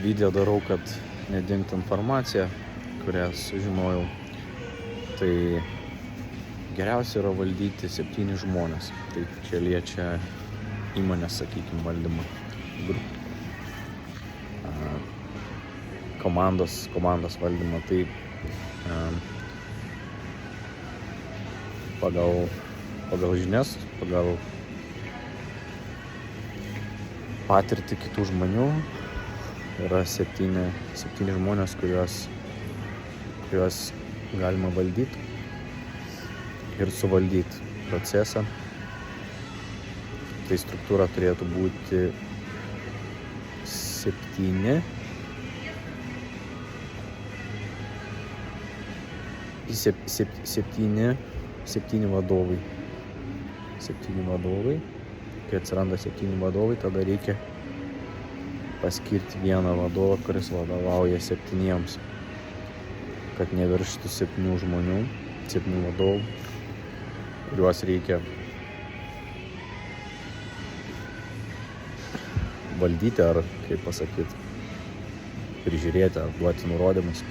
video darau, kad nedingtų informacija, kurią sužinojau. Tai geriausia yra valdyti 7 žmonės. Tai čia liečia įmonės, sakykime, valdymą. Komandos valdymą. Tai pagal žinias, pagal patirtį kitų žmonių yra 7 žmonės, kuriuos galima valdyti ir suvaldyti procesą. Tai struktūra turėtų būti 7 vadovai. 7 vadovai. Kai atsiranda 7 vadovai, tada reikia paskirti vieną vadovą, kuris vadovauja 7, kad neviršytų 7 žmonių, 7 vadovų, kuriuos reikia valdyti ar, kaip pasakyti, prižiūrėti ar duoti nurodymus.